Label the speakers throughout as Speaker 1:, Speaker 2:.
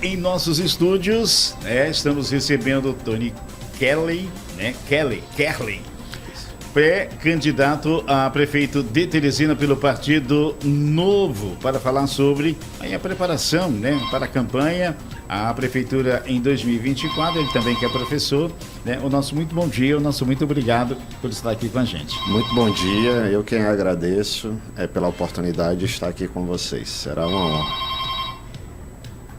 Speaker 1: Em nossos estúdios, estamos recebendo o Tony Kelly, Kelly, pré-candidato a prefeito de Teresina pelo Partido Novo, para falar sobre a preparação, para a campanha, a prefeitura em 2024. Ele também que é professor, O nosso muito bom dia, o nosso muito obrigado por estar aqui com a gente.
Speaker 2: Muito bom dia, eu quem agradeço pela oportunidade de estar aqui com vocês, será uma honra.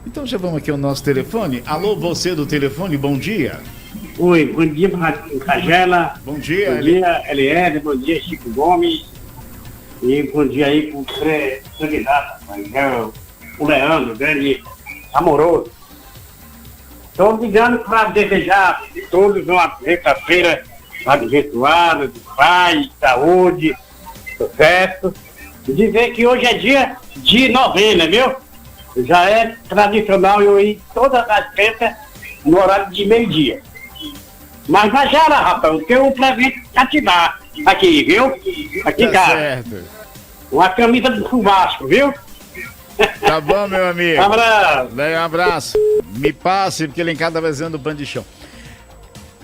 Speaker 1: Então já vamos aqui ao nosso telefone. Alô, você do telefone, bom dia.
Speaker 3: Oi, bom dia, Cagela.
Speaker 1: Bom dia.
Speaker 3: Bom dia, Eliéder. Bom dia, Chico Gomes. E bom dia aí com o pré-candidato, o Leandro, grande amoroso. Estou ligando para desejar a todos uma sexta-feira abençoada, de paz, saúde, sucesso. E dizer que hoje é dia de novena, viu? Já é tradicional eu ir todas as sextas no horário de meio-dia. Mas na Jara, rapaz, eu tenho um presente pra te dar aqui, viu? Aqui em casa.
Speaker 1: Certo.
Speaker 3: Uma camisa do Vasco, viu?
Speaker 1: Tá bom, meu amigo.
Speaker 3: Um abraço.
Speaker 1: Um abraço. Me passe, porque lá em casa tá fazendo o pano de chão.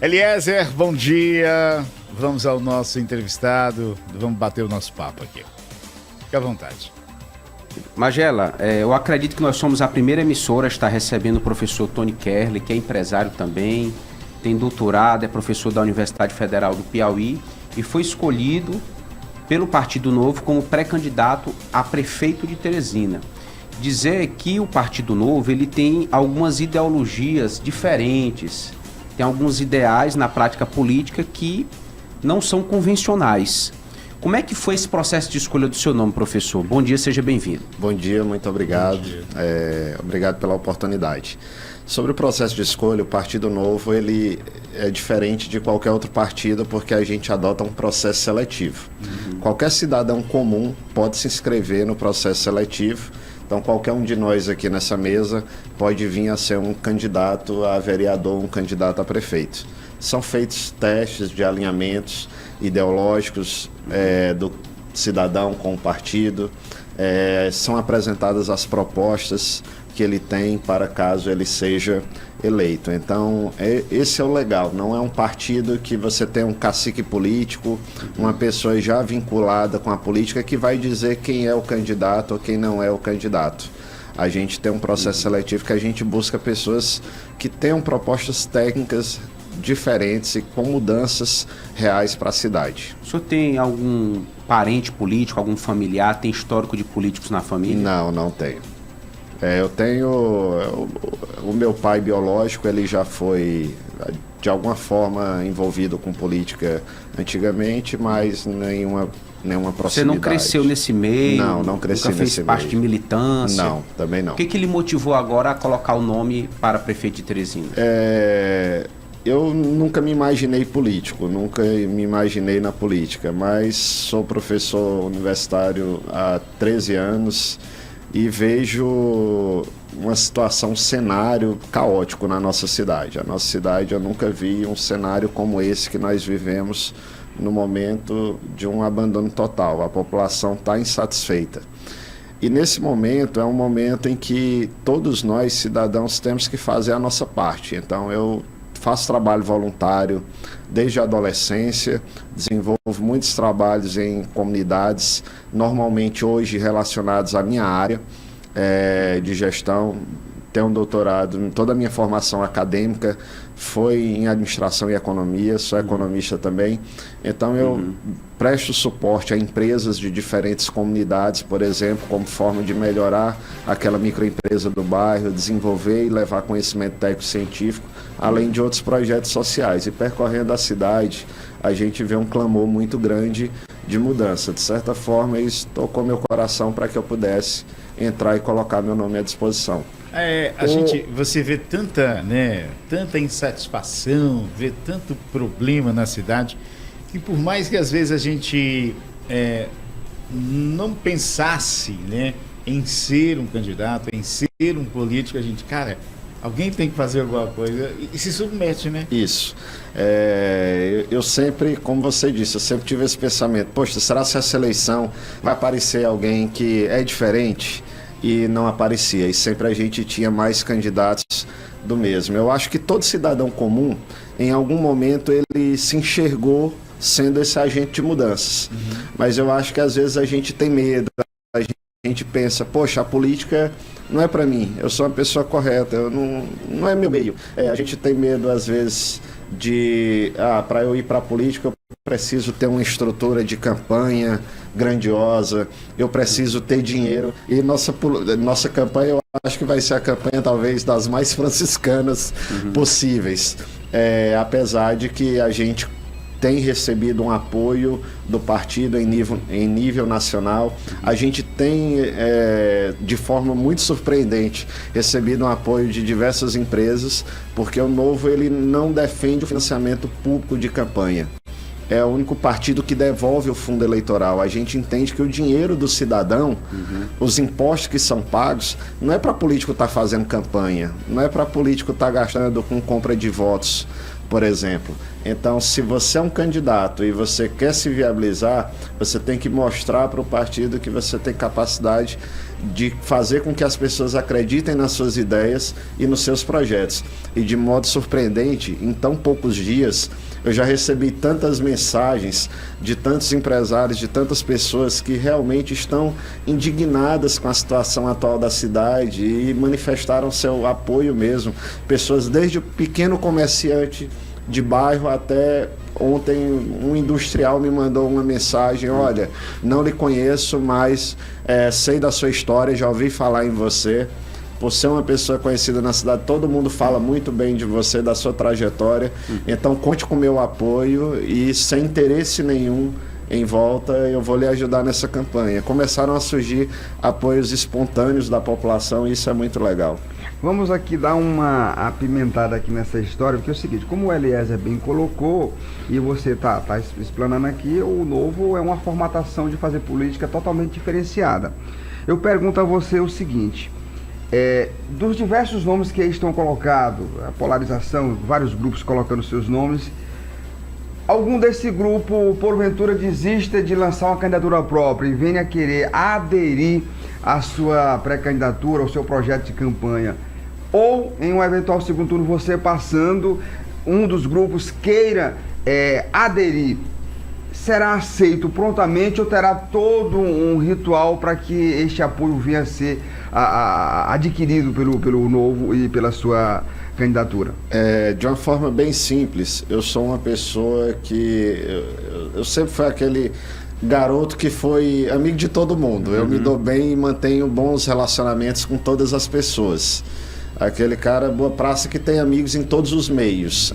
Speaker 1: Eliezer, bom dia. Vamos ao nosso entrevistado. Vamos bater o nosso papo aqui. Fique à vontade.
Speaker 4: Magela, eu acredito que nós somos a primeira emissora a estar recebendo o professor Tony Kelly, que é empresário também, tem doutorado, é professor da Universidade Federal do Piauí e foi escolhido pelo Partido Novo como pré-candidato a prefeito de Teresina. Dizer que o Partido Novo ele tem algumas ideologias diferentes, tem alguns ideais na prática política que não são convencionais. Como é que foi esse processo de escolha do seu nome, professor? Bom dia, seja bem-vindo.
Speaker 2: Bom dia, muito obrigado. Obrigado pela oportunidade. Sobre o processo de escolha, o Partido Novo ele é diferente de qualquer outro partido porque a gente adota um processo seletivo. Qualquer cidadão comum pode se inscrever no processo seletivo. Então, qualquer um de nós aqui nessa mesa pode vir a ser um candidato a vereador, um candidato a prefeito. São feitos testes de alinhamentos ideológicos do cidadão com o partido, são apresentadas as propostas que ele tem para caso ele seja eleito. Então, esse é o legal, não é um partido que você tem um cacique político, uma pessoa já vinculada com a política que vai dizer quem é o candidato ou quem não é o candidato. A gente tem um processo seletivo que a gente busca pessoas que tenham propostas técnicas diferentes e com mudanças reais para a cidade.
Speaker 4: O senhor tem algum parente político, algum familiar, tem histórico de políticos na família?
Speaker 2: Não tenho. Eu tenho o meu pai biológico, ele já foi de alguma forma envolvido com política antigamente, mas nenhuma proximidade.
Speaker 4: Você não cresceu nesse meio?
Speaker 2: Não cresci
Speaker 4: nesse meio. Nunca fez parte de militância?
Speaker 2: Não, também não.
Speaker 4: O que lhe motivou agora a colocar o nome para prefeito de Teresina?
Speaker 2: Eu nunca me imaginei político, nunca me imaginei na política, mas sou professor universitário há 13 anos e vejo uma situação, um cenário caótico na nossa cidade. A nossa cidade, eu nunca vi um cenário como esse que nós vivemos no momento de um abandono total. A população está insatisfeita. E nesse momento é um momento em que todos nós, cidadãos, temos que fazer a nossa parte. Então eu faço trabalho voluntário desde a adolescência, desenvolvo muitos trabalhos em comunidades, normalmente hoje relacionados à minha área de gestão. Tenho um doutorado, toda a minha formação acadêmica foi em administração e economia, sou economista também. Então eu presto suporte a empresas de diferentes comunidades, por exemplo, como forma de melhorar aquela microempresa do bairro, desenvolver e levar conhecimento técnico-científico, além de outros projetos sociais. E percorrendo a cidade, a gente vê um clamor muito grande de mudança. De certa forma, isso tocou meu coração para que eu pudesse entrar e colocar meu nome à disposição.
Speaker 1: Você vê tanta insatisfação, vê tanto problema na cidade, que por mais que às vezes a gente não pensasse, em ser um candidato, em ser um político, a gente, alguém tem que fazer alguma coisa e se submete,
Speaker 2: Isso. Eu sempre, como você disse, eu sempre tive esse pensamento, poxa, será que essa eleição vai aparecer alguém que é diferente? e não aparecia, e sempre a gente tinha mais candidatos do mesmo. Eu acho que todo cidadão comum, em algum momento, ele se enxergou sendo esse agente de mudanças. Mas eu acho que às vezes a gente tem medo, a gente pensa, poxa, a política não é para mim, eu sou uma pessoa correta, não é meu meio. A gente tem medo às vezes de, para eu ir para a política eu preciso ter uma estrutura de campanha grandiosa, eu preciso ter dinheiro, e nossa campanha, eu acho que vai ser a campanha talvez das mais franciscanas possíveis, apesar de que a gente tem recebido um apoio do partido em nível nacional. A gente tem, de forma muito surpreendente, recebido um apoio de diversas empresas, porque o Novo ele não defende o financiamento público de campanha. É o único partido que devolve o fundo eleitoral. A gente entende que o dinheiro do cidadão, os impostos que são pagos, não é para político estar fazendo campanha, não é para político estar gastando com compra de votos, por exemplo. Então, se você é um candidato e você quer se viabilizar, você tem que mostrar para o partido que você tem capacidade de fazer com que as pessoas acreditem nas suas ideias e nos seus projetos. E de modo surpreendente, em tão poucos dias, eu já recebi tantas mensagens de tantos empresários, de tantas pessoas que realmente estão indignadas com a situação atual da cidade e manifestaram seu apoio mesmo. Pessoas desde o pequeno comerciante de bairro até ontem um industrial me mandou uma mensagem: olha, não lhe conheço, mas sei da sua história, já ouvi falar em você. Por ser uma pessoa conhecida na cidade, todo mundo fala muito bem de você, da sua trajetória. Então conte com o meu apoio e sem interesse nenhum em volta, eu vou lhe ajudar nessa campanha. Começaram a surgir apoios espontâneos da população e isso é muito legal.
Speaker 5: Vamos aqui dar uma apimentada aqui nessa história, porque é o seguinte, como o Eliezer bem colocou, e você está explanando aqui, o Novo é uma formatação de fazer política totalmente diferenciada. Eu pergunto a você o seguinte: dos diversos nomes que aí estão colocados, a polarização, vários grupos colocando seus nomes, algum desse grupo, porventura, desista de lançar uma candidatura própria e venha querer aderir à sua pré-candidatura, ao seu projeto de campanha, ou em um eventual segundo turno você passando, um dos grupos queira aderir, será aceito prontamente ou terá todo um ritual para que este apoio venha a ser adquirido pelo Novo e pela sua candidatura?
Speaker 2: De uma forma bem simples, eu sou uma pessoa que eu sempre fui aquele garoto que foi amigo de todo mundo. Eu me dou bem e mantenho bons relacionamentos com todas as pessoas. Aquele cara boa praça que tem amigos em todos os meios.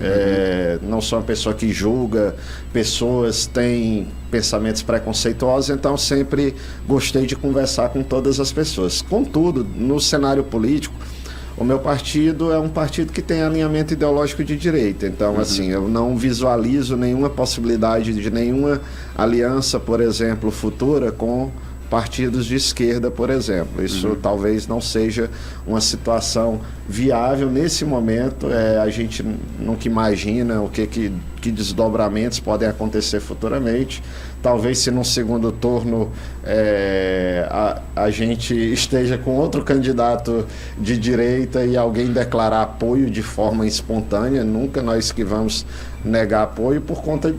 Speaker 2: Não sou uma pessoa que julga pessoas, tem pensamentos preconceituosos, então sempre gostei de conversar com todas as pessoas. Contudo, no cenário político, o meu partido é um partido que tem alinhamento ideológico de direita. Então, assim, eu não visualizo nenhuma possibilidade de nenhuma aliança, por exemplo, futura com partidos de esquerda, por exemplo. Isso talvez não seja uma situação viável nesse momento. A gente nunca imagina o que desdobramentos podem acontecer futuramente. Talvez se no segundo turno a gente esteja com outro candidato de direita e alguém declarar apoio de forma espontânea, nunca nós que vamos negar apoio por conta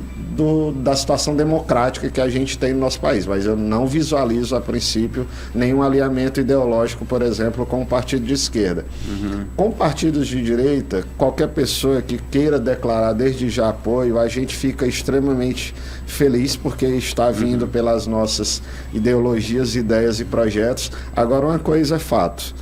Speaker 2: da situação democrática que a gente tem no nosso país. Mas eu não visualizo a princípio nenhum alinhamento ideológico, por exemplo, com o partido de esquerda. Com partidos de direita, qualquer pessoa que queira declarar desde já apoio, a gente fica extremamente feliz porque está vindo pelas nossas ideologias, ideias e projetos. Agora, uma coisa é fato,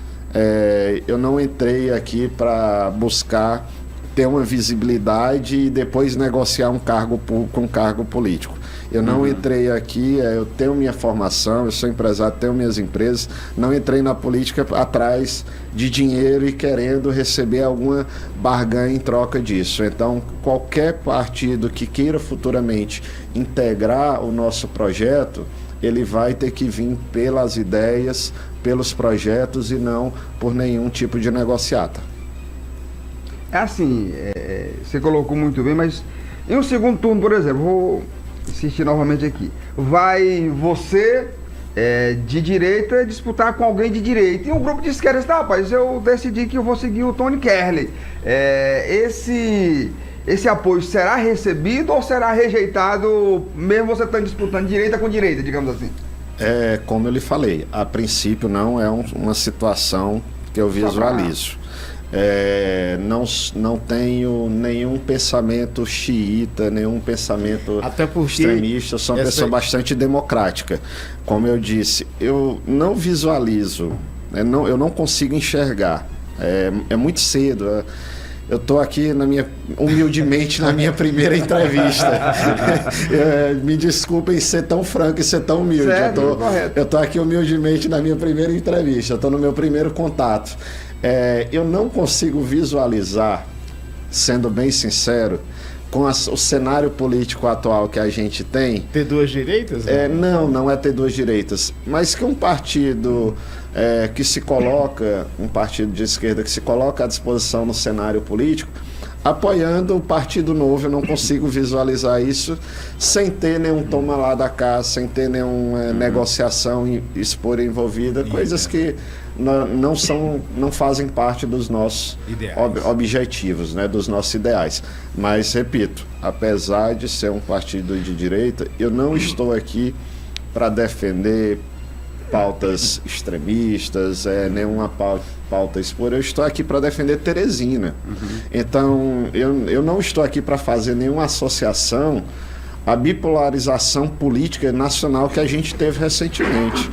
Speaker 2: eu não entrei aqui para buscar ter uma visibilidade e depois negociar um cargo público, um cargo político. Eu não entrei aqui, eu tenho minha formação, eu sou empresário, tenho minhas empresas, não entrei na política atrás de dinheiro e querendo receber alguma barganha em troca disso. Então, qualquer partido que queira futuramente integrar o nosso projeto, ele vai ter que vir pelas ideias, pelos projetos e não por nenhum tipo de negociata.
Speaker 5: É assim, você colocou muito bem, mas em um segundo turno, por exemplo, vou insistir novamente aqui, vai você, de direita disputar com alguém de direita. E um grupo de esquerda disse, rapaz, eu decidi que eu vou seguir o Tony Kerley. Esse apoio será recebido ou será rejeitado, mesmo você estando disputando direita com direita, digamos assim?
Speaker 2: Como eu lhe falei, a princípio não é uma situação que eu visualizo. Não tenho nenhum pensamento xiita, nenhum pensamento extremista. Eu sou uma pessoa bastante democrática. Como eu disse, eu não visualizo, eu não consigo enxergar. É muito cedo. Eu estou aqui humildemente na minha primeira entrevista. Me desculpem ser tão franco e ser tão humilde.
Speaker 5: Certo,
Speaker 2: eu estou aqui humildemente na minha primeira entrevista. Eu estou no meu primeiro contato. Eu não consigo visualizar, sendo bem sincero, com o cenário político atual que a gente tem...
Speaker 1: Ter duas direitas?
Speaker 2: Não é ter duas direitas, mas que um partido que se coloca, um partido de esquerda que se coloca à disposição no cenário político, apoiando o Partido Novo. Eu não consigo visualizar isso sem ter nenhum toma lá da cá, sem ter nenhuma negociação espúria envolvida, coisas que não fazem parte dos nossos objetivos, né, dos nossos ideais. Mas, repito, apesar de ser um partido de direita, eu não estou aqui para defender pautas extremistas, nenhuma pauta espúria. Eu estou aqui para defender Teresina. Então, eu não estou aqui para fazer nenhuma associação à bipolarização política nacional que a gente teve recentemente.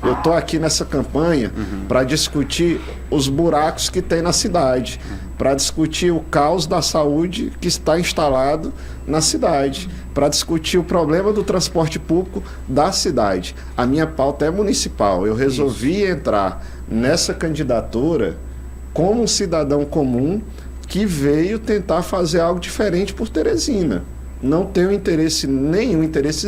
Speaker 2: Eu estou aqui nessa campanha para discutir os buracos que tem na cidade, para discutir o caos da saúde que está instalado na cidade, para discutir o problema do transporte público da cidade. A minha pauta é municipal. Eu resolvi entrar nessa candidatura como um cidadão comum que veio tentar fazer algo diferente por Teresina. Não tenho interesse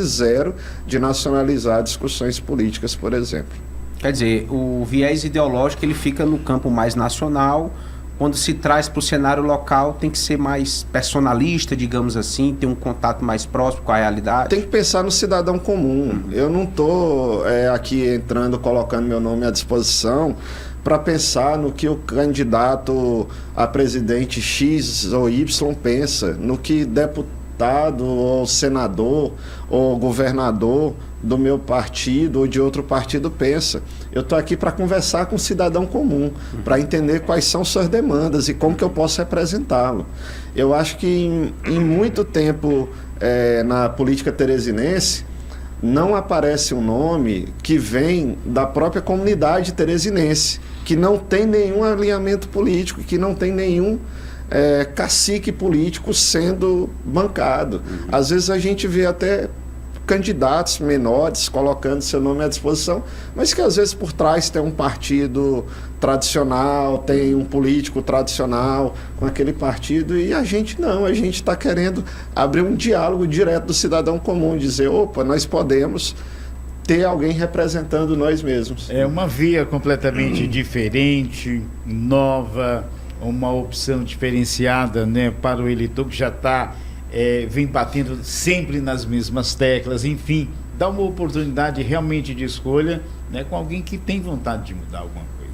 Speaker 2: zero de nacionalizar discussões políticas, por exemplo.
Speaker 4: Quer dizer, o viés ideológico ele fica no campo mais nacional. Quando se traz para o cenário local, tem que ser mais personalista, digamos assim, ter um contato mais próximo com a realidade.
Speaker 2: Tem que pensar no cidadão comum. Eu não estou aqui entrando, colocando meu nome à disposição para pensar no que o candidato a presidente X ou Y pensa, no que deputado ou senador ou governador do meu partido ou de outro partido pensa. Eu estou aqui para conversar com o cidadão comum, para entender quais são suas demandas e como que eu posso representá-lo. Eu acho que em muito tempo na política teresinense não aparece um nome que vem da própria comunidade teresinense, que não tem nenhum alinhamento político, que não tem nenhum cacique político sendo bancado. Às vezes a gente vê até candidatos menores colocando seu nome à disposição, mas que às vezes por trás tem um partido tradicional, tem um político tradicional com aquele partido, e a gente não, a gente está querendo abrir um diálogo direto do cidadão comum, dizer, opa, nós podemos ter alguém representando nós mesmos.
Speaker 1: É uma via completamente diferente, nova, uma opção diferenciada, né, para o eleitor que já vem batendo sempre nas mesmas teclas, enfim, dá uma oportunidade realmente de escolha, né, com alguém que tem vontade de mudar alguma coisa.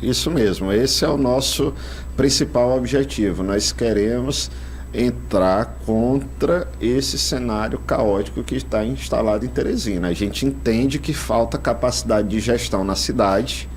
Speaker 2: Isso mesmo, esse é o nosso principal objetivo. Nós queremos entrar contra esse cenário caótico que está instalado em Teresina. A gente entende que falta capacidade de gestão na cidade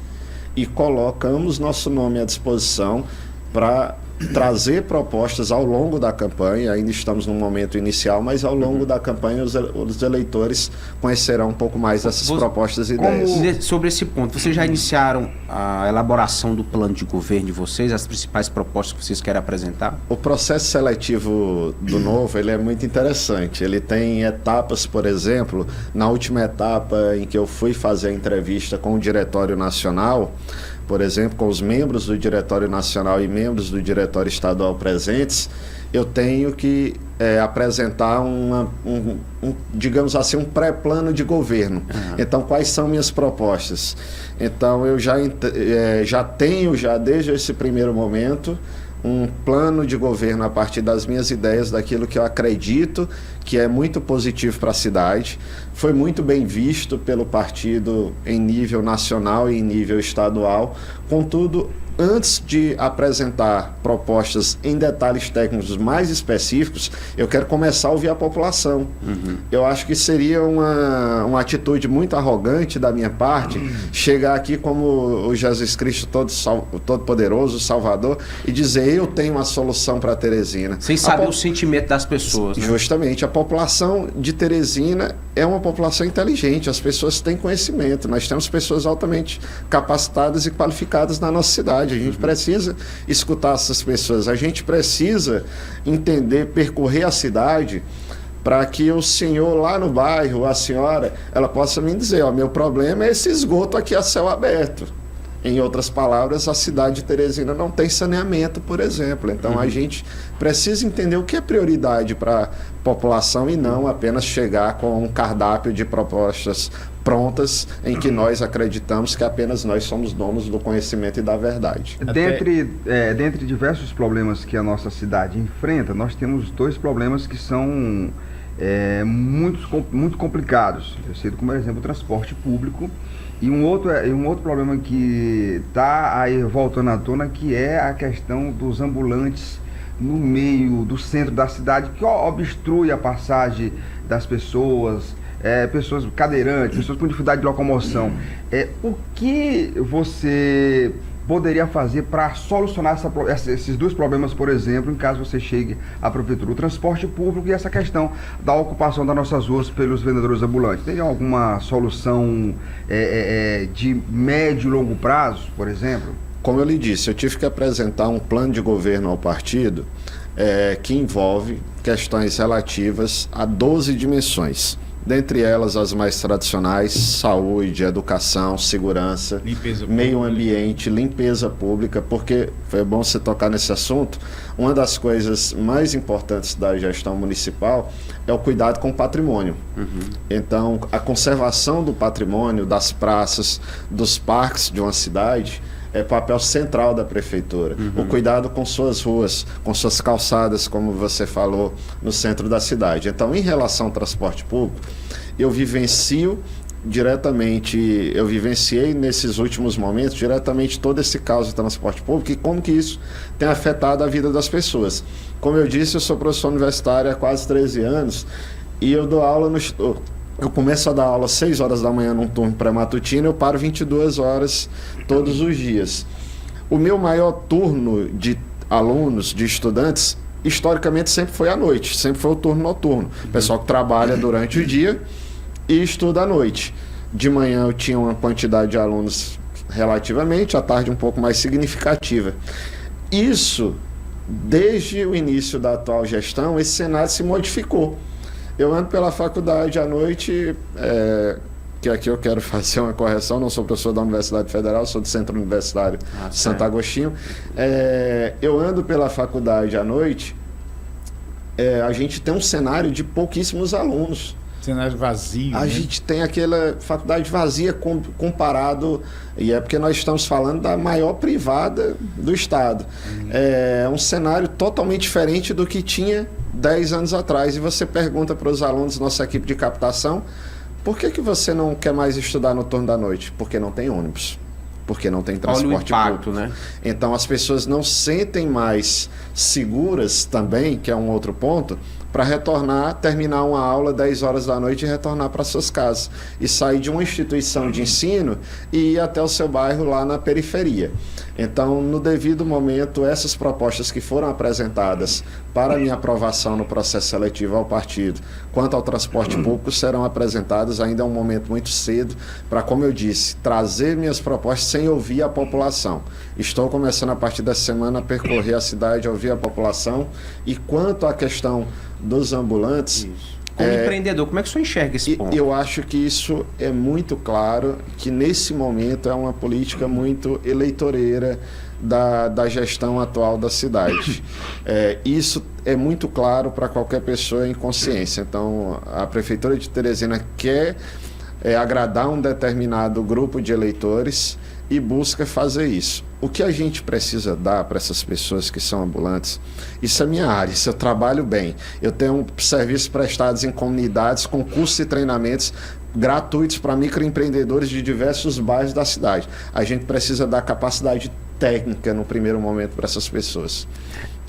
Speaker 2: e colocamos nosso nome à disposição para trazer propostas ao longo da campanha. Ainda estamos no momento inicial, mas ao longo da campanha os eleitores conhecerão um pouco mais dessas propostas e ideias.
Speaker 4: Sobre esse ponto, vocês já iniciaram a elaboração do plano de governo de vocês, as principais propostas que vocês querem apresentar?
Speaker 2: O processo seletivo do Novo, ele é muito interessante. Ele tem etapas, por exemplo, na última etapa em que eu fui fazer a entrevista com o Diretório Nacional, por exemplo, com os membros do Diretório Nacional e membros do Diretório Estadual presentes, eu tenho que apresentar digamos assim, um pré-plano de governo. Uhum. Então, quais são minhas propostas? Então, eu já tenho, desde esse primeiro momento, um plano de governo a partir das minhas ideias, daquilo que eu acredito que é muito positivo para a cidade. Foi muito bem visto pelo partido em nível nacional e em nível estadual. Contudo, antes de apresentar propostas em detalhes técnicos mais específicos, eu quero começar a ouvir a população. Eu acho que seria uma atitude muito arrogante da minha parte chegar aqui como o Jesus Cristo Todo-Poderoso, Salvador, e dizer: eu tenho uma solução para Teresina.
Speaker 4: Sem saber o sentimento das pessoas. Né?
Speaker 2: Justamente. A população de Teresina é uma população inteligente, as pessoas têm conhecimento, nós temos pessoas altamente capacitadas e qualificadas na nossa cidade. A gente precisa escutar essas pessoas, a gente precisa entender, percorrer a cidade para que o senhor lá no bairro, a senhora, ela possa me dizer: ó, meu problema é esse esgoto aqui a céu aberto. Em outras palavras, a cidade de Teresina não tem saneamento, por exemplo. Então a gente precisa entender o que é prioridade para a população e não apenas chegar com um cardápio de propostas prontas em que nós acreditamos que apenas nós somos donos do conhecimento e da verdade.
Speaker 5: Dentre diversos problemas que a nossa cidade enfrenta, nós temos dois problemas que são muito complicados. Eu cito como exemplo o transporte público. E um outro problema que está aí voltando à tona, que é a questão dos ambulantes no meio do centro da cidade, que obstrui a passagem das pessoas, pessoas cadeirantes, pessoas com dificuldade de locomoção. O que você poderia fazer para solucionar esses dois problemas, por exemplo, em caso você chegue à prefeitura? O transporte público e essa questão da ocupação das nossas ruas pelos vendedores ambulantes. Teria alguma solução de médio e longo prazo, por exemplo?
Speaker 2: Como eu lhe disse, eu tive que apresentar um plano de governo ao partido que envolve questões relativas a 12 dimensões. Dentre elas, as mais tradicionais: saúde, educação, segurança, meio ambiente, limpeza pública, porque foi bom você tocar nesse assunto. Uma das coisas mais importantes da gestão municipal é o cuidado com o patrimônio. Então, a conservação do patrimônio, das praças, dos parques de uma cidade, é papel central da prefeitura. O cuidado com suas ruas, com suas calçadas, como você falou, no centro da cidade. Então, em relação ao transporte público, eu vivenciei nesses últimos momentos diretamente todo esse caos de transporte público e como que isso tem afetado a vida das pessoas. Como eu disse, eu sou professor universitário há quase 13 anos e eu dou aula eu começo a dar aula às 6 horas da manhã num turno pré-matutino, eu paro 22 horas todos os dias. O meu maior turno de alunos, de estudantes, historicamente sempre foi à noite, sempre foi o turno noturno. O pessoal que trabalha durante o dia e estuda à noite. De manhã eu tinha uma quantidade de alunos relativamente, à tarde um pouco mais significativa. Isso, desde o início da atual gestão, esse cenário se modificou. Eu ando pela faculdade à noite, que aqui eu quero fazer uma correção, não sou professor da Universidade Federal, sou do Centro Universitário Santo Agostinho. Eu ando pela faculdade à noite, a gente tem um cenário de pouquíssimos alunos.
Speaker 1: Cenário vazio.
Speaker 2: A gente tem aquela faculdade vazia comparado, e é porque nós estamos falando da maior privada do estado. É um cenário totalmente diferente do que tinha 10 anos atrás. E você pergunta para os alunos, nossa equipe de captação: por que você não quer mais estudar no turno da noite? Porque não tem ônibus, porque não tem transporte público,
Speaker 4: né?
Speaker 2: Então as pessoas não sentem mais seguras também, que é um outro ponto, para retornar, terminar uma aula 10 horas da noite e retornar para suas casas. E sair de uma instituição de ensino e ir até o seu bairro lá na periferia. Então, no devido momento, essas propostas que foram apresentadas para minha aprovação no processo seletivo ao partido, quanto ao transporte público, serão apresentadas. Ainda é um momento muito cedo para, como eu disse, trazer minhas propostas sem ouvir a população. Estou começando a partir dessa semana a percorrer a cidade, a ouvir a população. E quanto à questão dos ambulantes...
Speaker 4: Como empreendedor, como é que o senhor enxerga esse ponto?
Speaker 2: Eu acho que isso é muito claro, que nesse momento é uma política muito eleitoreira da gestão atual da cidade. Isso é muito claro para qualquer pessoa em consciência. Então, a Prefeitura de Teresina quer agradar um determinado grupo de eleitores e busca fazer isso. O que a gente precisa dar para essas pessoas que são ambulantes, isso é minha área, isso eu trabalho bem. Eu tenho serviços prestados em comunidades com cursos e treinamentos gratuitos para microempreendedores de diversos bairros da cidade. A gente precisa dar capacidade técnica no primeiro momento para essas pessoas.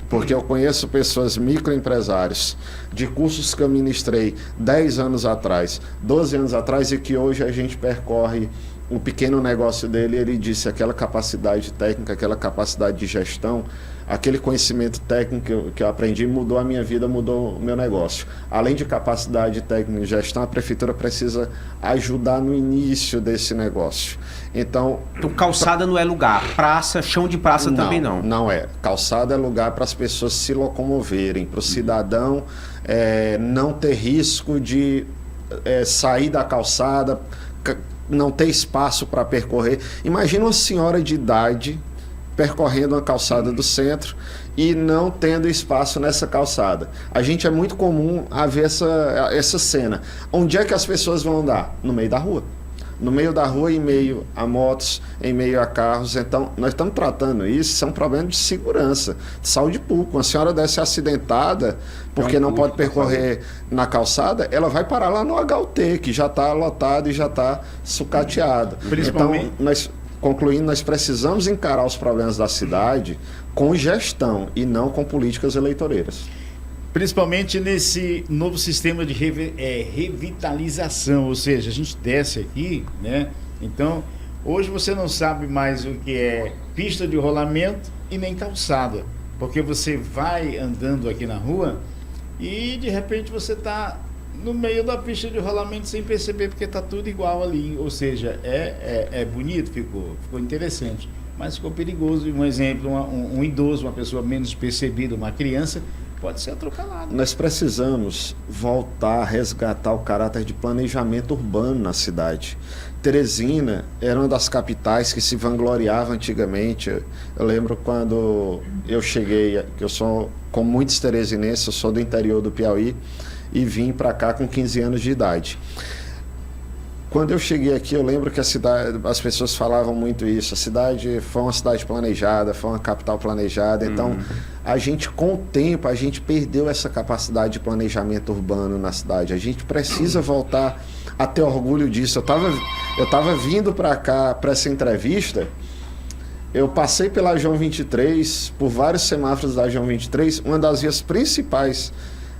Speaker 2: Porque eu conheço pessoas, microempresários, de cursos que eu ministrei 10 anos atrás, 12 anos atrás, e que hoje a gente percorre o pequeno negócio dele. Ele disse: aquela capacidade técnica, aquela capacidade de gestão, aquele conhecimento técnico que eu aprendi mudou a minha vida, mudou o meu negócio. Além de capacidade técnica e gestão, a prefeitura precisa ajudar no início desse negócio. Então
Speaker 4: calçada não é lugar, praça, chão de praça também não.
Speaker 2: Não é. Calçada é lugar para as pessoas se locomoverem, para o cidadão não ter risco de sair da calçada, não ter espaço para percorrer. Imagina uma senhora de idade percorrendo uma calçada do centro e não tendo espaço nessa calçada. A gente é muito comum a ver essa cena. Onde é que as pessoas vão andar? No meio da rua. No meio da rua, em meio a motos, em meio a carros. Então, nós estamos tratando isso é um problema de segurança, de saúde pública. Uma senhora dessa acidentada, porque não pode percorrer na calçada, ela vai parar lá no HUT, que já está lotado e já está sucateado. Então, concluindo, nós precisamos encarar os problemas da cidade com gestão e não com políticas eleitoreiras.
Speaker 1: Principalmente nesse novo sistema de revitalização, ou seja, a gente desce aqui, né? Então, hoje você não sabe mais o que é pista de rolamento e nem calçada, porque você vai andando aqui na rua e de repente você está no meio da pista de rolamento sem perceber, porque está tudo igual ali, ou seja, é bonito, ficou interessante, mas ficou perigoso. Um exemplo, um idoso, uma pessoa menos percebida, uma criança, pode ser atropelado.
Speaker 2: Nós precisamos voltar a resgatar o caráter de planejamento urbano na cidade. Teresina era uma das capitais que se vangloriava antigamente. Eu lembro quando eu cheguei, que eu sou, como muitos teresinenses, eu sou do interior do Piauí e vim para cá com 15 anos de idade. Quando eu cheguei aqui, eu lembro que a cidade, as pessoas falavam muito isso. A cidade foi uma cidade planejada, foi uma capital planejada. Então, a gente, com o tempo, a gente perdeu essa capacidade de planejamento urbano na cidade. A gente precisa voltar a ter orgulho disso. Eu tava vindo para cá, para essa entrevista. Eu passei pela João 23, por vários semáforos da João 23, uma das vias principais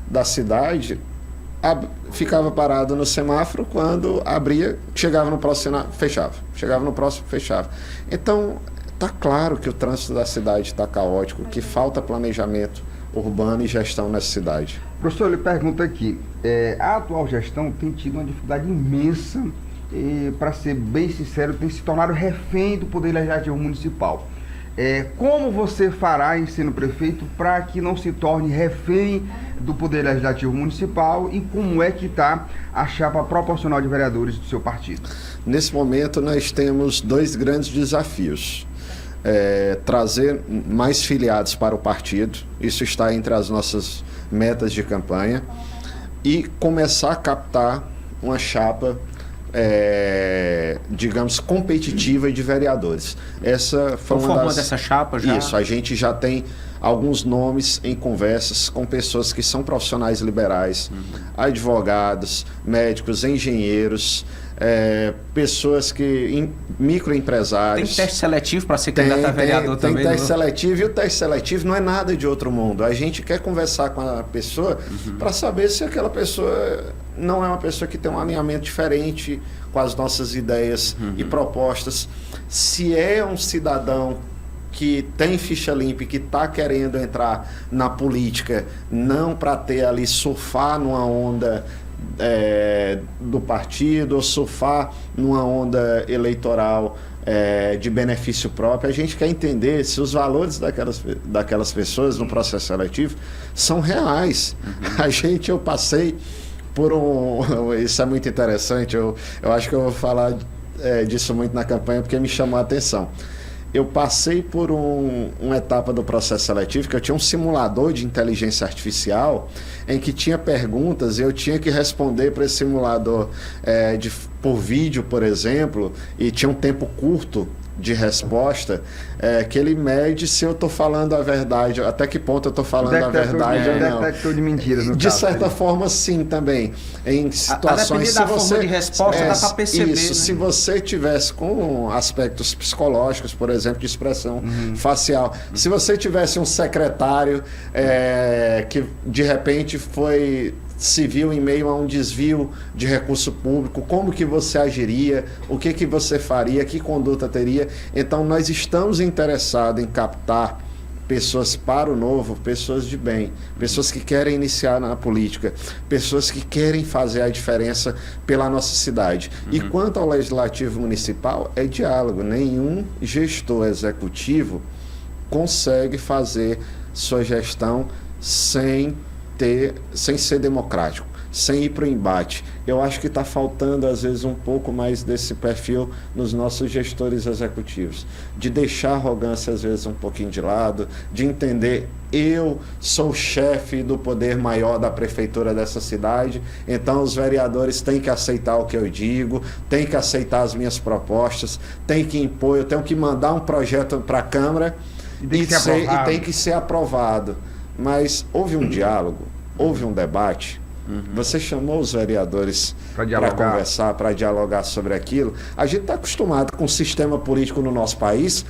Speaker 2: da cidade. Ficava parado no semáforo, quando abria, chegava no próximo, fechava. Chegava no próximo, fechava. Então, está claro que o trânsito da cidade está caótico, que falta planejamento urbano e gestão nessa cidade.
Speaker 5: Professor, ele pergunta aqui, a atual gestão tem tido uma dificuldade imensa, para ser bem sincero, tem se tornado refém do Poder Legislativo Municipal. Como você fará, em sendo prefeito, para que não se torne refém do Poder Legislativo Municipal, e como é que está a chapa proporcional de vereadores do seu partido?
Speaker 2: Nesse momento nós temos 2 grandes desafios. Trazer mais filiados para o partido, isso está entre as nossas metas de campanha, e começar a captar uma chapa digamos, competitiva de vereadores. Essa foi uma
Speaker 4: dessa chapa já?
Speaker 2: Isso, a gente já tem alguns nomes em conversas com pessoas que são profissionais liberais, advogados, médicos, engenheiros, pessoas que... microempresários.
Speaker 4: Tem teste seletivo para ser candidato a vereador também?
Speaker 2: Tem teste seletivo, e o teste seletivo não é nada de outro mundo. A gente quer conversar com a pessoa para saber se aquela pessoa não é uma pessoa que tem um alinhamento diferente com as nossas ideias e propostas. Se é um cidadão que tem ficha limpa e que está querendo entrar na política, não para ter ali, surfar numa onda do partido, ou surfar numa onda eleitoral de benefício próprio. A gente quer entender se os valores daquelas pessoas no processo seletivo são reais. Eu passei por isso é muito interessante, eu acho que eu vou falar disso muito na campanha, porque me chamou a atenção. Eu passei por uma etapa do processo seletivo que eu tinha um simulador de inteligência artificial em que tinha perguntas e eu tinha que responder para esse simulador por vídeo, por exemplo, e tinha um tempo curto de resposta, que ele mede se eu estou falando a verdade, até que ponto eu estou falando a verdade ou não.
Speaker 5: Detector de mentiras, no
Speaker 2: De
Speaker 5: caso,
Speaker 2: certa
Speaker 5: seria.
Speaker 2: forma, sim, também. Em situações,
Speaker 4: depender da forma de resposta, dá para perceber.
Speaker 2: Isso,
Speaker 4: né?
Speaker 2: se você tivesse com aspectos psicológicos, por exemplo, de expressão facial, se você tivesse um secretário que de repente se viu em meio a um desvio de recurso público, como que você agiria, o que que você faria, que conduta teria. Então nós estamos interessados em captar pessoas para o novo, pessoas de bem, pessoas que querem iniciar na política, pessoas que querem fazer a diferença pela nossa cidade. E quanto ao legislativo municipal, é diálogo. Nenhum gestor executivo consegue fazer sua gestão sem ser democrático, sem ir para o embate. Eu acho que está faltando, às vezes, um pouco mais desse perfil nos nossos gestores executivos, de deixar a arrogância, às vezes, um pouquinho de lado, de entender, eu sou o chefe do poder maior da prefeitura dessa cidade, então os vereadores têm que aceitar o que eu digo, têm que aceitar as minhas propostas, têm que impor, eu tenho que mandar um projeto para a Câmara e tem que ser aprovado. Mas houve um diálogo, houve um debate. Você chamou os vereadores para conversar, para dialogar sobre aquilo. A gente está acostumado com o sistema político no nosso país,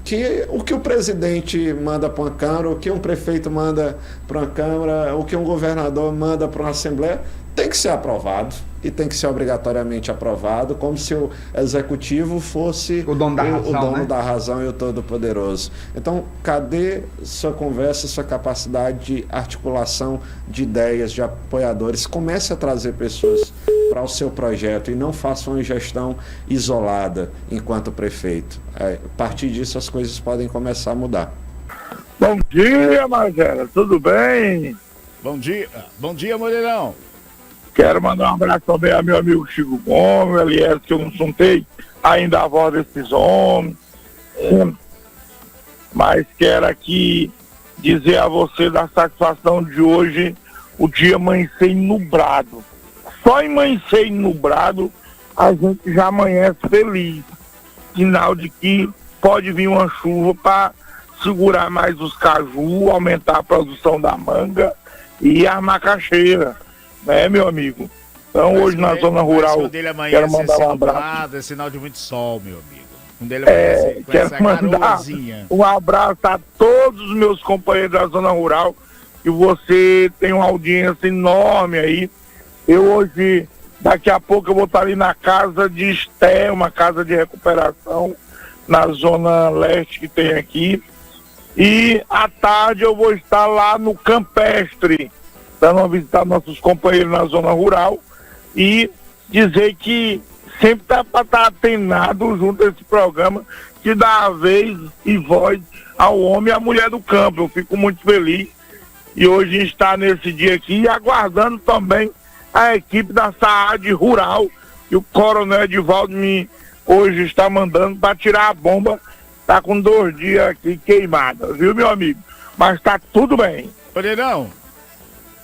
Speaker 2: que o que o presidente manda para uma Câmara, o que um prefeito manda para uma Câmara, o que um governador manda para uma Assembleia, tem que ser aprovado. E tem que ser obrigatoriamente aprovado, como se o executivo fosse
Speaker 5: o dono
Speaker 2: da razão e o todo-poderoso. Então, cadê sua conversa, sua capacidade de articulação de ideias, de apoiadores? Comece a trazer pessoas para o seu projeto e não faça uma gestão isolada enquanto prefeito. A partir disso, as coisas podem começar a mudar.
Speaker 6: Bom dia, Magela, tudo bem?
Speaker 1: Bom dia, Moreirão.
Speaker 6: Quero mandar um abraço também ao meu amigo Chico Gomes, aliás, que eu não soltei ainda a voz desses homens. Mas quero aqui dizer a você da satisfação de hoje, o dia amanhecer nublado. Só amanhecer nublado, a gente já amanhece feliz. Sinal de que pode vir uma chuva para segurar mais os caju, aumentar a produção da manga e a macaxeira. Né, meu amigo? Então, hoje na zona rural, quero mandar um abraço.
Speaker 1: É sinal de muito sol, meu amigo.
Speaker 6: Quero mandar um abraço a todos os meus companheiros da zona rural, que você tem uma audiência enorme aí. Eu hoje, daqui a pouco, eu vou estar ali na casa de Esté, uma casa de recuperação, na zona leste que tem aqui. E à tarde eu vou estar lá no Campestre, dando uma visitar nossos companheiros na zona rural e dizer que sempre está para estar atenado junto a esse programa que dá vez e voz ao homem e à mulher do campo. Eu fico muito feliz e hoje estar nesse dia aqui aguardando também a equipe da SAAD Rural e o Coronel Edivaldo me hoje está mandando para tirar a bomba. Está com 2 dias aqui queimada, viu, meu amigo? Mas está tudo bem.
Speaker 1: Moreirão.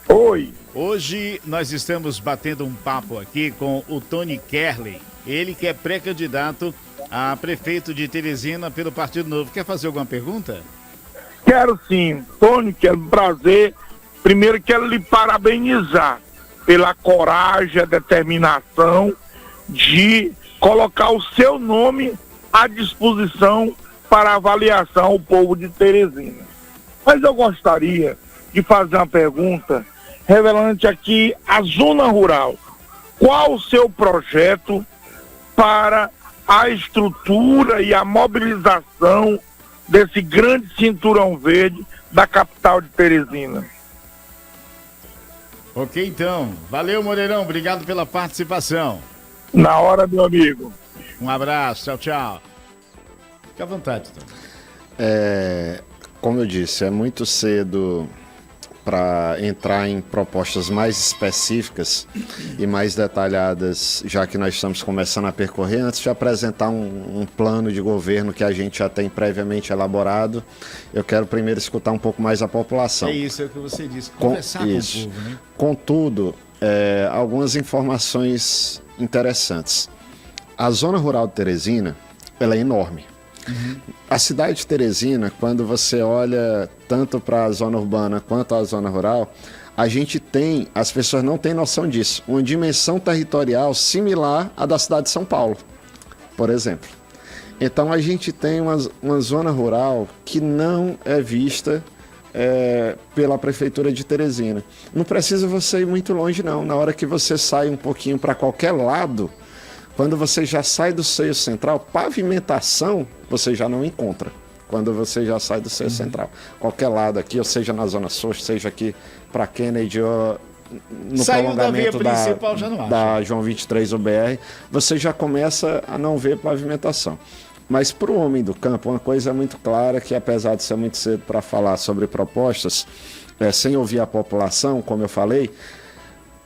Speaker 6: Oi.
Speaker 1: Hoje nós estamos batendo um papo aqui com o Tony Kerley, ele que é pré-candidato a prefeito de Teresina pelo Partido Novo. Quer fazer alguma pergunta?
Speaker 6: Quero sim. Tony, quero prazer. Primeiro quero lhe parabenizar pela coragem, a determinação de colocar o seu nome à disposição para avaliação ao povo de Teresina. Mas eu gostaria de fazer uma pergunta revelante aqui a zona rural. Qual o seu projeto para a estrutura e a mobilização desse grande cinturão verde da capital de Teresina?
Speaker 1: Ok, então. Valeu, Moreirão. Obrigado pela participação.
Speaker 6: Na hora, meu amigo.
Speaker 1: Um abraço. Tchau, tchau. Fique à vontade, Tom.
Speaker 2: Como eu disse, é muito cedo para entrar em propostas mais específicas e mais detalhadas, já que nós estamos começando a percorrer, antes de apresentar um plano de governo que a gente já tem previamente elaborado, eu quero primeiro escutar um pouco mais a população.
Speaker 1: É isso, é o que você disse, conversar com o povo, né?
Speaker 2: Contudo, algumas informações interessantes. A zona rural de Teresina, ela é enorme. A cidade de Teresina, quando você olha tanto para a zona urbana quanto a zona rural, a gente tem, as pessoas não têm noção disso, uma dimensão territorial similar à da cidade de São Paulo, por exemplo. Então a gente tem uma zona rural que não é vista pela Prefeitura de Teresina. Não precisa você ir muito longe, não. Na hora que você sai um pouquinho para qualquer lado, quando você já sai do seio central, pavimentação você já não encontra. Quando você já sai do seio central. Qualquer lado aqui, ou seja na Zona Sul, seja aqui para Kennedy, ou no prolongamento da João 23 UBR, você já começa a não ver pavimentação. Mas para o homem do campo, uma coisa é muito clara, que apesar de ser muito cedo para falar sobre propostas, sem ouvir a população, como eu falei,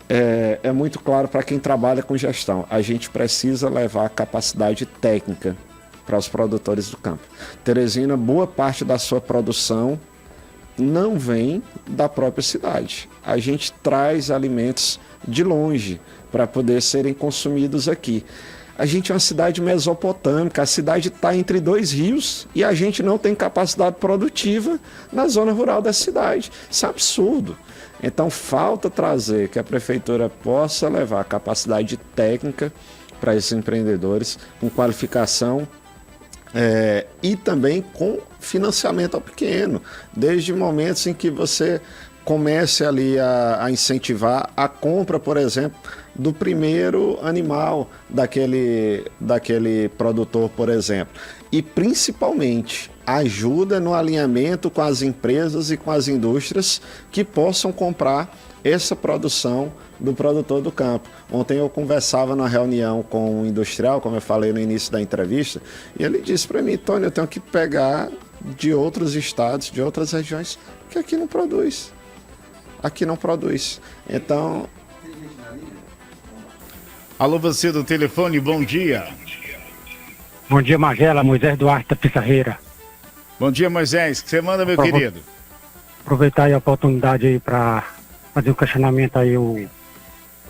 Speaker 2: é muito claro para quem trabalha com gestão. A gente precisa levar a capacidade técnica para os produtores do campo. Teresina, boa parte da sua produção não vem da própria cidade. A gente traz alimentos de longe para poder serem consumidos aqui. A gente é uma cidade mesopotâmica, a cidade está entre 2 rios e a gente não tem capacidade produtiva na zona rural da cidade. Isso é absurdo. Então falta trazer que a prefeitura possa levar capacidade técnica para esses empreendedores, com qualificação e também com financiamento ao pequeno, desde momentos em que você comece ali a incentivar a compra, por exemplo, do primeiro animal daquele produtor, por exemplo. E principalmente ajuda no alinhamento com as empresas e com as indústrias que possam comprar essa produção do produtor do campo. Ontem eu conversava na reunião com um industrial, como eu falei no início da entrevista, e ele disse para mim: Tony, eu tenho que pegar de outros estados, de outras regiões, que aqui não produz. Aqui não produz. Então...
Speaker 1: Alô, você do telefone, bom dia.
Speaker 7: Bom dia, Magela, Moisés Duarte da Pissarreira.
Speaker 1: Bom dia, Moisés. O que você manda, meu querido?
Speaker 7: Aproveitar aí a oportunidade aí para fazer um questionamento aí, o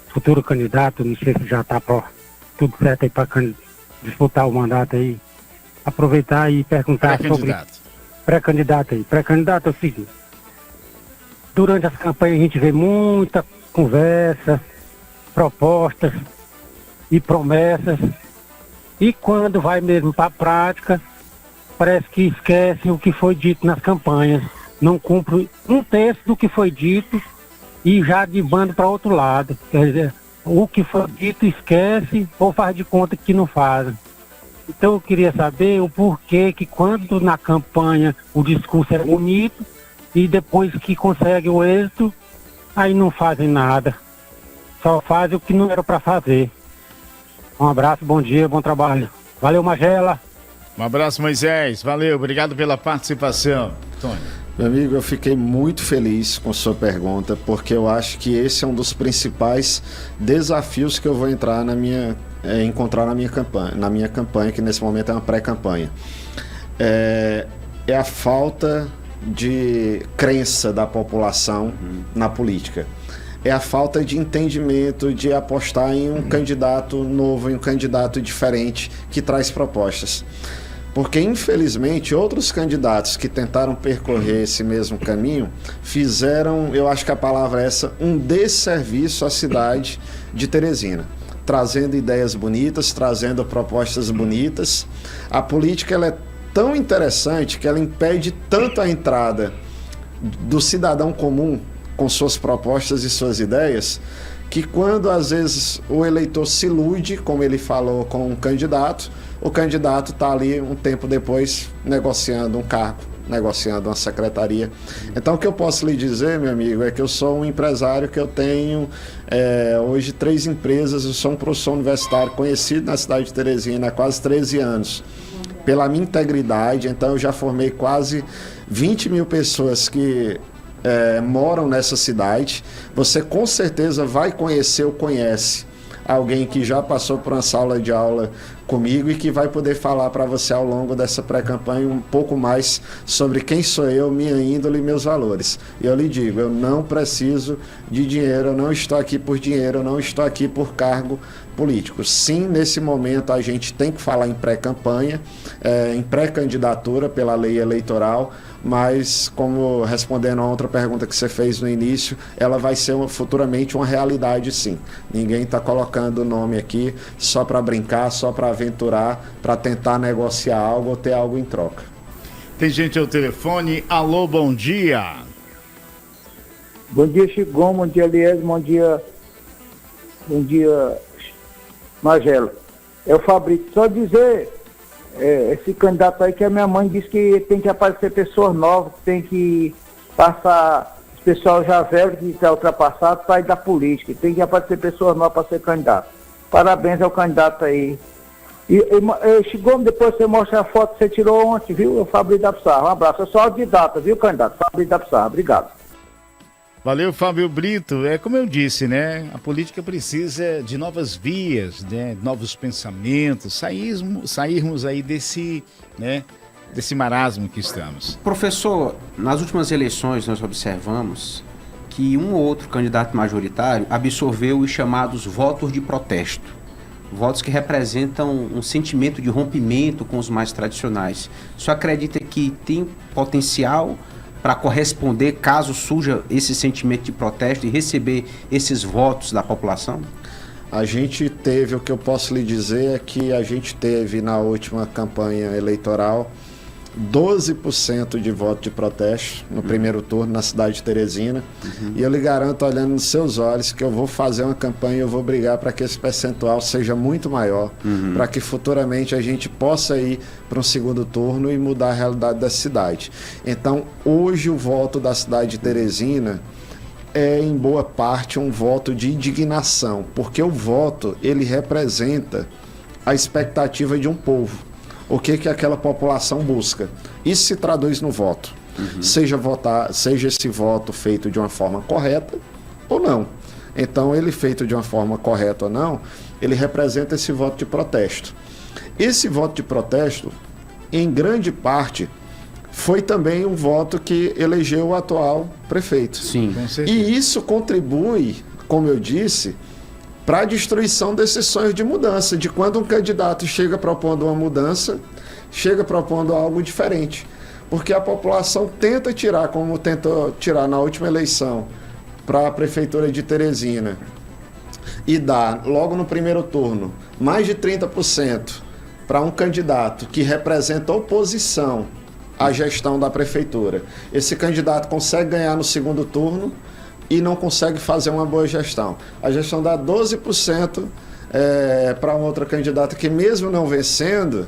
Speaker 7: futuro candidato, não sei se já está tudo certo aí para disputar o mandato aí. Aproveitar e perguntar sobre... Pré-candidato aí. Pré-candidato é o seguinte: durante as campanhas a gente vê muita conversa, propostas e promessas, e quando vai mesmo para a prática, parece que esquece o que foi dito nas campanhas, não cumpre 1/3 do que foi dito e já de bando para outro lado. Quer dizer, o que foi dito esquece ou faz de conta que não faz. Então eu queria saber o porquê que quando na campanha o discurso é bonito e depois que consegue o êxito, aí não fazem nada. Só fazem o que não era para fazer. Um abraço, bom dia, bom trabalho. Valeu, Magela.
Speaker 1: Um abraço, Moisés. Valeu, obrigado pela participação. Tony.
Speaker 2: Meu amigo, eu fiquei muito feliz com sua pergunta, porque eu acho que esse é um dos principais desafios que eu vou encontrar na minha campanha, que nesse momento é uma pré-campanha. É a falta de crença da população na política. É a falta de entendimento de apostar em um candidato novo, em um candidato diferente, que traz propostas. Porque, infelizmente, outros candidatos que tentaram percorrer esse mesmo caminho fizeram, eu acho que a palavra é essa, um desserviço à cidade de Teresina, trazendo ideias bonitas, trazendo propostas bonitas. A política ela é tão interessante que ela impede tanto a entrada do cidadão comum com suas propostas e suas ideias, que quando às vezes o eleitor se ilude, como ele falou, com um candidato, o candidato está ali um tempo depois negociando um cargo, negociando uma secretaria. Então o que eu posso lhe dizer, meu amigo, é que eu sou um empresário, que eu tenho hoje 3 empresas, eu sou um professor universitário conhecido na cidade de Teresina há quase 13 anos. Pela minha integridade, então eu já formei quase 20 mil pessoas que moram nessa cidade. Você com certeza vai conhecer ou conhece alguém que já passou por uma sala de aula comigo e que vai poder falar para você ao longo dessa pré-campanha um pouco mais sobre quem sou eu, minha índole e meus valores. E eu lhe digo, eu não preciso de dinheiro, eu não estou aqui por dinheiro, eu não estou aqui por cargo político. Sim, nesse momento a gente tem que falar em pré-campanha, em pré-candidatura pela lei eleitoral, mas como respondendo a outra pergunta que você fez no início, ela vai ser futuramente uma realidade, sim. Ninguém está colocando o nome aqui só para brincar, só para aventurar, para tentar negociar algo ou ter algo em troca.
Speaker 1: Tem gente ao telefone. Alô, bom dia.
Speaker 8: Bom dia, Chico Gomes, bom dia, Elias, bom dia, Magela. É o Fabrício. Só dizer, esse candidato aí que a minha mãe disse que tem que aparecer pessoas novas, que tem que passar, esse pessoal já velho que está ultrapassado, sai da política, tem que aparecer pessoas novas para ser candidato. Parabéns ao candidato aí. Chico Gomes, depois você mostra a foto que você tirou ontem, viu? O Fabrício da Pissarra. Um abraço. Eu sou autodidata, viu, candidato? Fabrício da Pissarra. Obrigado.
Speaker 1: Valeu, Fábio Brito. É como eu disse, né? A política precisa de novas vias, né? Novos pensamentos, sairmos aí desse, né? Desse marasmo que estamos.
Speaker 4: Professor, nas últimas eleições nós observamos que um ou outro candidato majoritário absorveu os chamados votos de protesto. Votos que representam um sentimento de rompimento com os mais tradicionais. O senhor acredita que tem potencial para corresponder caso surja esse sentimento de protesto e receber esses votos da população?
Speaker 2: A gente teve, o que eu posso lhe dizer é que a gente teve na última campanha eleitoral 12% de voto de protesto no primeiro turno na cidade de Teresina. E eu lhe garanto, olhando nos seus olhos, que eu vou fazer uma campanha e eu vou brigar para que esse percentual seja muito maior, para que futuramente a gente possa ir para um segundo turno e mudar a realidade da cidade. Então, hoje o voto da cidade de Teresina é, em boa parte, um voto de indignação, porque o voto, ele representa a expectativa de um povo. O que aquela população busca. Isso se traduz no voto. Seja esse voto feito de uma forma correta ou não. Então, ele feito de uma forma correta ou não, ele representa esse voto de protesto. Esse voto de protesto, em grande parte, foi também um voto que elegeu o atual prefeito.
Speaker 4: Sim.
Speaker 2: E isso contribui, como eu disse, para a destruição desses sonhos de mudança, de quando um candidato chega propondo uma mudança, chega propondo algo diferente. Porque a população tenta tirar, como tentou tirar na última eleição, para a Prefeitura de Teresina, e dá, logo no primeiro turno, mais de 30% para um candidato que representa oposição à gestão da Prefeitura. Esse candidato consegue ganhar no segundo turno e não consegue fazer uma boa gestão. A gestão dá 12% para um outro candidato que, mesmo não vencendo,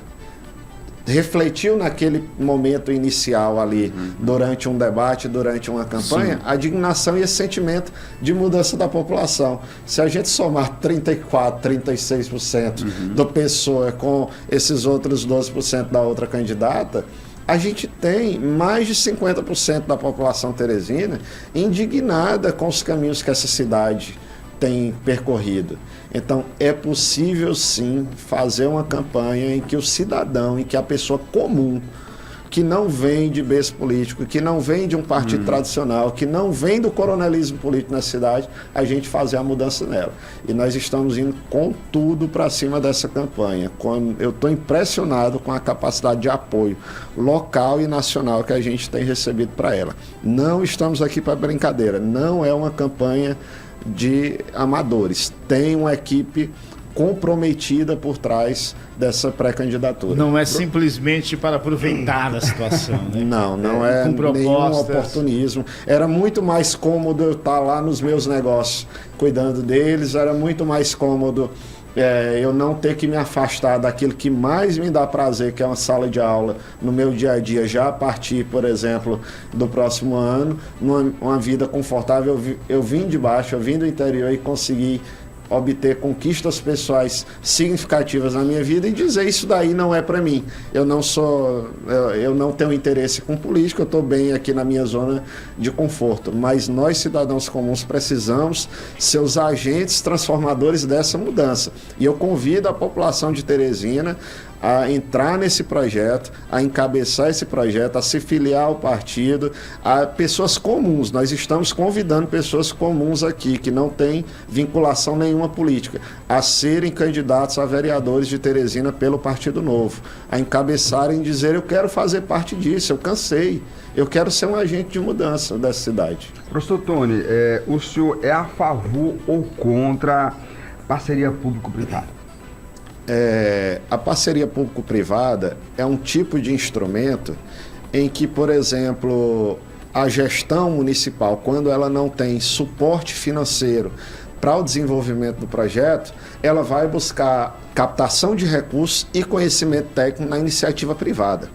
Speaker 2: refletiu naquele momento inicial ali, durante um debate, durante uma campanha, a indignação e esse sentimento de mudança da população. Se a gente somar 34%, 36% do pessoa com esses outros 12% da outra candidata, a gente tem mais de 50% da população teresina indignada com os caminhos que essa cidade tem percorrido. Então, é possível sim fazer uma campanha em que o cidadão, em que a pessoa comum, que não vem de berço político, que não vem de um partido tradicional, que não vem do coronelismo político na cidade, a gente fazer a mudança nela. E nós estamos indo com tudo para cima dessa campanha. Eu estou impressionado com a capacidade de apoio local e nacional que a gente tem recebido para ela. Não estamos aqui para brincadeira, não é uma campanha de amadores. Tem uma equipe comprometida por trás dessa pré-candidatura.
Speaker 1: Não é simplesmente para aproveitar a situação, né?
Speaker 2: Não é nenhum oportunismo. Era muito mais cômodo eu estar lá nos meus negócios cuidando deles, era muito mais cômodo eu não ter que me afastar daquilo que mais me dá prazer, que é uma sala de aula no meu dia a dia, já a partir, por exemplo, do próximo ano, uma vida confortável. Eu vim de baixo, eu vim do interior e consegui obter conquistas pessoais significativas na minha vida e dizer isso daí não é para mim. Eu não tenho interesse com política, eu estou bem aqui na minha zona de conforto. Mas nós, cidadãos comuns, precisamos ser os agentes transformadores dessa mudança. E eu convido a população de Teresina a entrar nesse projeto, a encabeçar esse projeto, a se filiar ao partido, a pessoas comuns. Nós estamos convidando pessoas comuns aqui, que não têm vinculação nenhuma política, a serem candidatos a vereadores de Teresina pelo Partido Novo, a encabeçarem e dizer: eu quero fazer parte disso, eu cansei, eu quero ser um agente de mudança dessa cidade.
Speaker 5: Professor Tony, o senhor é a favor ou contra parceria público-privada?
Speaker 2: A parceria público-privada é um tipo de instrumento em que, por exemplo, a gestão municipal, quando ela não tem suporte financeiro para o desenvolvimento do projeto, ela vai buscar captação de recursos e conhecimento técnico na iniciativa privada.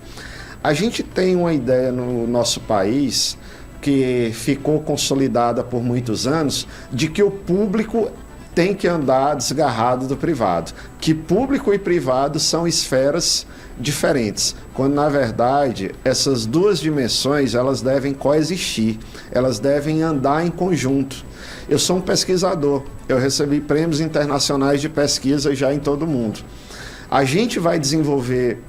Speaker 2: A gente tem uma ideia no nosso país que ficou consolidada por muitos anos de que o público tem que andar desgarrado do privado, que público e privado são esferas diferentes, quando na verdade essas duas dimensões elas devem coexistir, elas devem andar em conjunto. Eu sou um pesquisador, eu recebi prêmios internacionais de pesquisa já em todo o mundo. A gente vai desenvolver,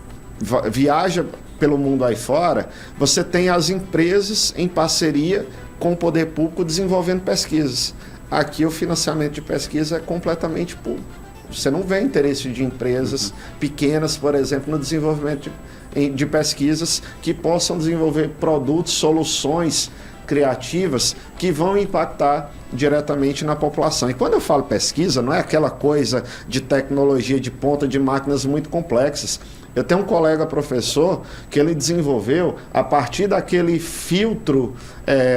Speaker 2: viaja pelo mundo aí fora, você tem as empresas em parceria com o poder público desenvolvendo pesquisas. Aqui o financiamento de pesquisa é completamente público. Você não vê interesse de empresas pequenas, por exemplo, no desenvolvimento de pesquisas que possam desenvolver produtos, soluções criativas que vão impactar diretamente na população. E quando eu falo pesquisa, não é aquela coisa de tecnologia de ponta, de máquinas muito complexas. Eu tenho um colega professor que ele desenvolveu, a partir daquele filtro,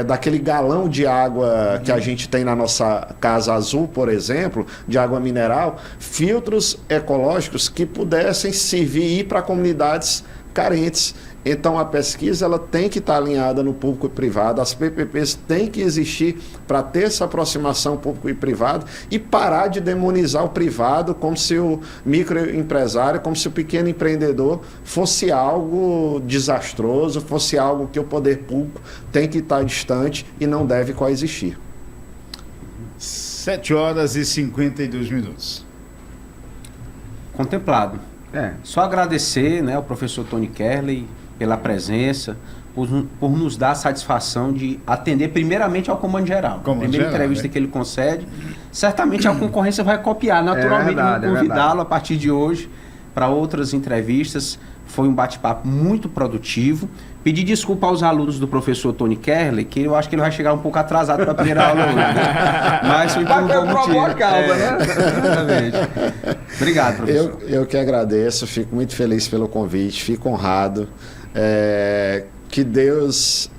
Speaker 2: daquele galão de água que a gente tem na nossa casa azul, por exemplo, de água mineral, filtros ecológicos que pudessem servir e ir para comunidades carentes. Então a pesquisa ela tem que estar alinhada no público e privado, as PPPs têm que existir para ter essa aproximação público e privado e parar de demonizar o privado como se o microempresário, como se o pequeno empreendedor fosse algo desastroso, fosse algo que o poder público tem que estar distante e não deve coexistir.
Speaker 1: 7h52.
Speaker 4: Contemplado. Só agradecer, né, ao professor Tony Kerley pela presença, por nos dar a satisfação de atender primeiramente ao Comando Geral. Primeira entrevista que ele concede. Certamente a concorrência vai copiar, naturalmente, convidá-lo a partir de hoje para outras entrevistas. Foi um bate-papo muito produtivo. Pedir desculpa aos alunos do professor Tony Kerley, que eu acho que ele vai chegar um pouco atrasado para a primeira aula hoje, né? Mas foi por um bom motivo.
Speaker 5: Né?
Speaker 4: Exatamente. Obrigado, professor.
Speaker 2: Eu que agradeço, fico muito feliz pelo convite, fico honrado. Que Deus,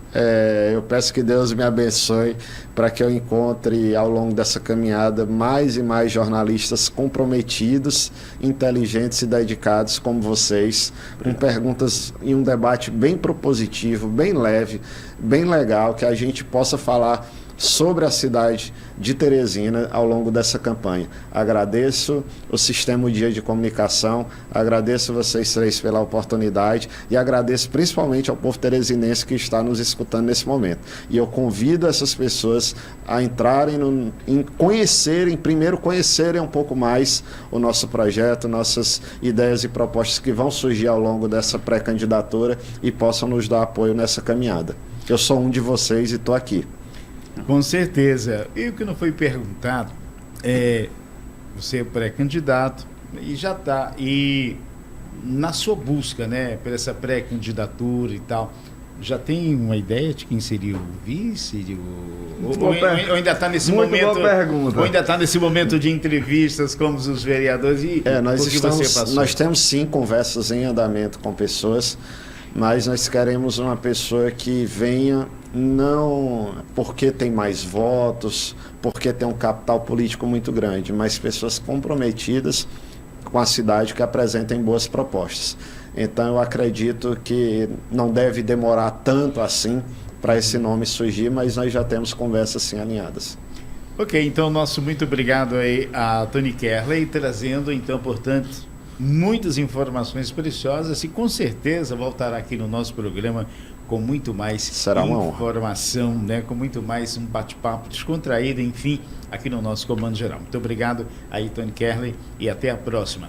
Speaker 2: eu peço que Deus me abençoe para que eu encontre ao longo dessa caminhada mais e mais jornalistas comprometidos, inteligentes e dedicados como vocês, com perguntas e um debate bem propositivo, bem leve, bem legal, que a gente possa falar sobre a cidade de Teresina ao longo dessa campanha. Agradeço o Sistema Dia de Comunicação, agradeço vocês três pela oportunidade e agradeço principalmente ao povo teresinense que está nos escutando nesse momento. E eu convido essas pessoas a entrarem, primeiro conhecerem um pouco mais o nosso projeto, nossas ideias e propostas que vão surgir ao longo dessa pré-candidatura e possam nos dar apoio nessa caminhada. Eu sou um de vocês e estou aqui.
Speaker 1: Com certeza. E o que não foi perguntado você é pré-candidato e já está. E na sua busca, né, por essa pré-candidatura e tal, já tem uma ideia de quem seria o vice? Ou ainda está nesse momento? Boa pergunta. Ou ainda está nesse momento de entrevistas como os vereadores?
Speaker 2: Nós temos sim conversas em andamento com pessoas, mas nós queremos uma pessoa que venha não porque tem mais votos, porque tem um capital político muito grande, mas pessoas comprometidas com a cidade que apresentem boas propostas. Então eu acredito que não deve demorar tanto assim para esse nome surgir, mas nós já temos conversas assim alinhadas.
Speaker 1: Ok, então nosso muito obrigado aí a Tony Kerley, trazendo então, portanto, muitas informações preciosas, e com certeza voltará aqui no nosso programa com muito mais informação, né? Com muito mais um bate-papo descontraído, enfim, aqui no nosso Comando Geral. Muito obrigado aí, Tony Kerley, e até a próxima.